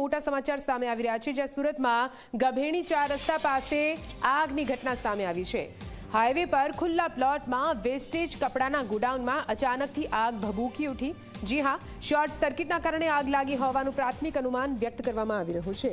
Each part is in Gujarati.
મોટા સમાચાર સામે આવી રહ્યા છે, જ્યાં સુરતમાં ગભેણી 4 રસ્તા પાસે આગની ઘટના સામે આવી છે। હાઈવે પર ખુલ્લા પ્લોટમાં વેસ્ટેજ કપડાના ગોડાઉનમાં અચાનકથી આગ ભભૂકી ઉઠી। જી હા, શોર્ટ સર્કિટના કારણે આગ લાગી હોવાનું પ્રાથમિક અનુમાન વ્યક્ત કરવામાં આવી રહ્યું છે।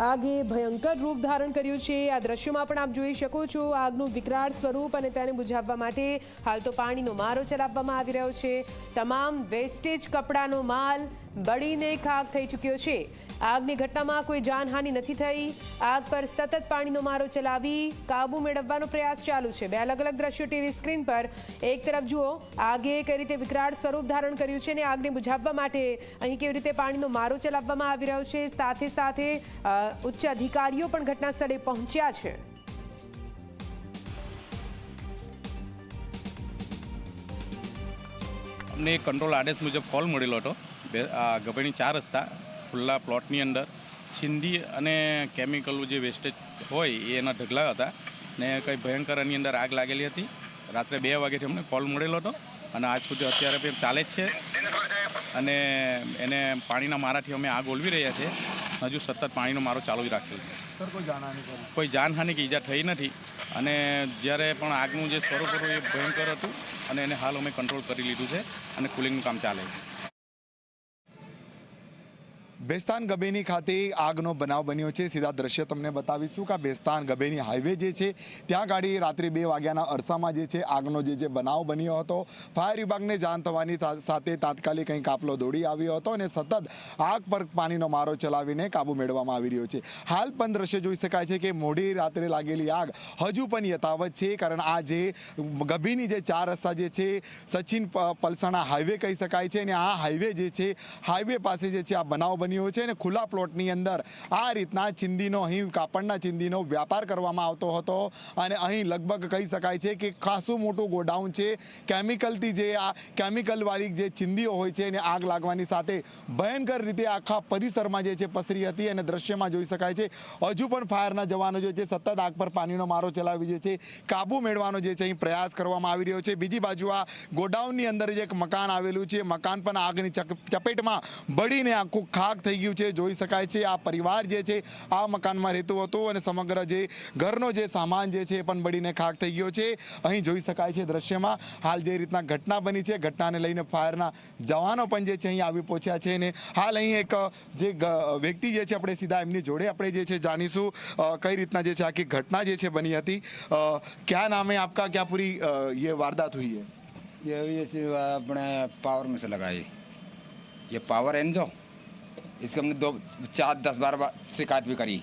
આગે ભયંકર રૂપ ધારણ કર્યું છે। આ દ્રશ્યોમાં પણ આપ જોઈ શકો છો આગનું વિકરાળ સ્વરૂપ, અને તેને બુઝાવવા માટે હાલ તો પાણીનો મારો ચલાવવામાં આવી રહ્યો છે। તમામ વેસ્ટેજ કપડાનો માલ બળીને ખાખ થઈ ચૂક્યો છે। આગની ઘટનામાં કોઈ જાનહાનિ નથી થઈ। આગ પર સતત પાણીનો મારો ચલાવી કાબુ મેળવવાનો પ્રયાસ ચાલુ છે। બે અલગ અલગ દ્રશ્યો ટીવી સ્ક્રીન પર એક તરફ જુઓ આગે કઈ રીતે વિકરાળ સ્વરૂપ ધારણ કર્યું છે, અને આગને બુઝાવવા માટે અહીં કેવી રીતે પાણીનો મારો ચલાવવામાં આવી રહ્યો છે। સાથે સાથે ઉચ્ચ અધિકારીઓ પણ ઘટના સ્થળે પહોંચ્યા છે। અમને કંટ્રોલ આદેશ મુજબ કોલ મળેલો હતો। ગભેણી 4 રસ્તા ખુલ્લા પ્લોટની અંદર ચીંદી અને કેમિકલ જે વેસ્ટેજ હોય એ એના ઢગલા હતા ને કંઈ ભયંકર એની અંદર આગ લાગેલી હતી। રાત્રે 2 વાગ્યાથી અમને કોલ મળેલો હતો અને આજ સુધી અત્યારે પણ ચાલે જ છે, અને એને પાણીના મારાથી અમે આગ ઓલવી રહ્યા છીએ। હજુ સતત પાણીનો મારો ચાલુ જ રાખેલો છે। સર, કોઈ જાનહાનિ કે ઈજા થઈ નથી, અને જ્યારે પણ આગનું જે સ્વરૂપ હતું એ ભયંકર હતું, અને એને હાલ અમે કંટ્રોલ કરી લીધું છે અને કુલિંગનું કામ ચાલે છે। બેસ્તાન ગબેની ખાતે આગનો બનાવ બન્યો છે। સીધા દ્રશ્ય તમને બતાવીશું કે બેસ્તાન ગબેની હાઈવે જે છે ત્યાં ગાડી રાત્રે 2 વાગ્યાના અરસામાં જે છે આગનો જે બનાવ બન્યો હતો। ફાયર વિભાગને જાણ થવાની સાથે તાત્કાલિક અહીં કાફલો દોડી આવ્યો હતો અને સતત આગ પર પાણીનો મારો ચલાવીને કાબુ મેળવવામાં આવી રહ્યો છે। હાલ પણ દ્રશ્ય જોઈ શકાય છે કે મોડી રાત્રે લાગેલી આગ હજુ પણ યથાવત છે, કારણ આ જે ગબીની જે 4 રસ્તા જે છે સચિન પલસાણા હાઈવે કહી શકાય છે, અને આ હાઈવે જે છે હાઈવે પાસે જે છે આ બનાવ બન્યો છે, અને ખુલ્લા પ્લોટની અંદર આ રીતના ચીંદીનો અહીં કાપડના ચીંદીનો વ્યાપાર કરવામાં આવતો હતો, અને અહીં લગભગ કહી શકાય છે કે ખાસું મોટું ગોડાઉન છે। કેમિકલથી જે આ કેમિકલવાળી જે ચીંદીઓ હોય છે એને આગ લાગવાની સાથે ભયંકર રીતે આખા પરિસરમાં જે છે પસરી હતી, અને દ્રશ્યમાં જોઈ શકાય છે હજુ પણ ફાયરના જવાનો જે છે સતત આગ પર પાણીનો મારો ચલાવી જે છે કાબુ મેળવવાનો જે છે અહીં પ્રયાસ કરવામાં આવી રહ્યો છે। બીજી બાજુ આ ગોડાઉનની અંદર જે એક મકાન આવેલું છે, મકાન પણ આગની ચપેટમાં બળીને આખું ખાક થઈ ગયું છે। જોઈ શકાય છે આ પરિવાર જે છે આ મકાનમાં રહેતું હતું, અને સમગ્ર જે ઘરનો જે સામાન જે છે એ પણ બળીને ખાક થઈ ગયો છે। અહીં જોઈ શકાય છે દ્રશ્યમાં હાલ જે રીતના ઘટના બની છે, ઘટનાને લઈને ફાયરના જવાનો પણ જે છે અહીં આવી પહોંચ્યા છે, અને હાલ અહીં એક જે વ્યક્તિ જે છે આપણે સીધા એમની જોડે આપણે જે છે જાણીશું કઈ રીતના જે છે આખી ઘટના જે છે બની હતી। क्या नाम है आपका, क्या पूरी ये वारदात हुई है? ये अपने पावर में से लगाई, ये पावर है जो इसके हमने 4-10 बार शिकायत भी करी।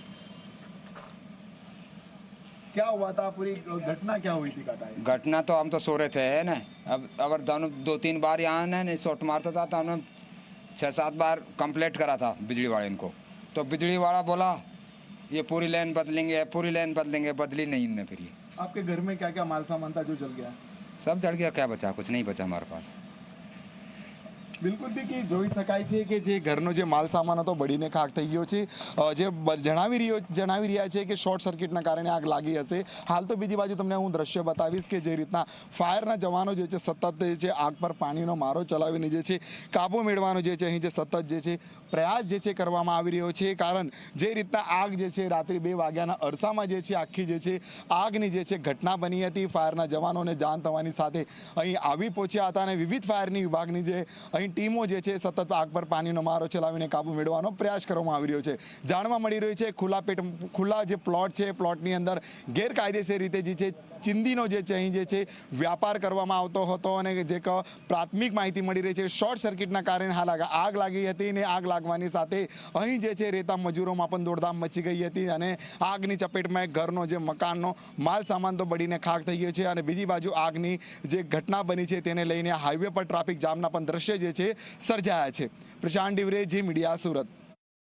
क्या हुआ था, पूरी घटना क्या हुई थी? घटना तो हम तो सो रहे थे है ना, अब अगर दोनों 2-3 बार यहाँ ने शॉट मारता था तो हमने 6-7 बार कंप्लेंट करा था बिजली वाले इनको, तो बिजली वाला बोला ये पूरी लाइन बदलेंगे, पूरी लाइन बदलेंगे, बदली नहीं इनने। फिर ये आपके घर में क्या क्या माल सामान था जो जल गया? सब जल गया, क्या बचा? कुछ नहीं बचा हमारे पास। બિલકુલ કે જોઈ શકાય છે કે જે ઘરનો જે માલ સામાન હતો બળીને ખાક થઈ ગયો છે। જે જણાવી રહ્યા છે કે શોર્ટ સર્કિટના કારણે આગ લાગી હશે। હાલ તો બીજી બાજુ તમને હું દ્રશ્ય બતાવીશ કે જે રીતના ફાયરના જવાનો જે છે સતત જે છે આગ પર પાણીનો મારો ચલાવીને જે છે કાબુ મેળવવાનો જે છે અહીં જે સતત જે છે પ્રયાસ જે છે કરવામાં આવી રહ્યો છે, કારણ જે રીતના આગ જે છે રાત્રે 2 વાગ્યાના અરસામાં જે છે આખી જે છે આગની જે છે ઘટના બની હતી। ફાયરના જવાનોને જાણ થવાની સાથે અહીં આવી પહોંચ્યા હતા, અને વિવિધ ફાયરની વિભાગની જે અહીં ટીમો જે છે સતત આગ પર પાણીનો મારો ચલાવીને કાબુ મેળવવાનો પ્રયાસ કરવામાં આવી રહ્યો છે। જાણવા મળી રહ્યું છે ખુલ્લા જે પ્લોટ છે પ્લોટની અંદર ગેરકાયદેસર રીતે જે છે ચીંદીનો જે છે અહીં જે છે વ્યાપાર કરવામાં આવતો હતો, અને જે પ્રાથમિક માહિતી મળી રહી છે શોર્ટ સર્કિટના કારણે હાલ આગ લાગી હતી, અને આગ લાગવાની સાથે અહીં જે છે રેતા મજૂરોમાં પણ દોડધામ મચી ગઈ હતી, અને આગની ચપેટમાં એક ઘરનો જે મકાનનો માલ સામાન તો બળીને ખાક થઈ ગયો છે। અને બીજી બાજુ આગની જે ઘટના બની છે તેને લઈને હાઈવે પર ટ્રાફિક જામના પણ દ્રશ્ય જે છે સર્જાયા છે। પ્રશાંત ડિવરે, જી મીડિયા, સુરત।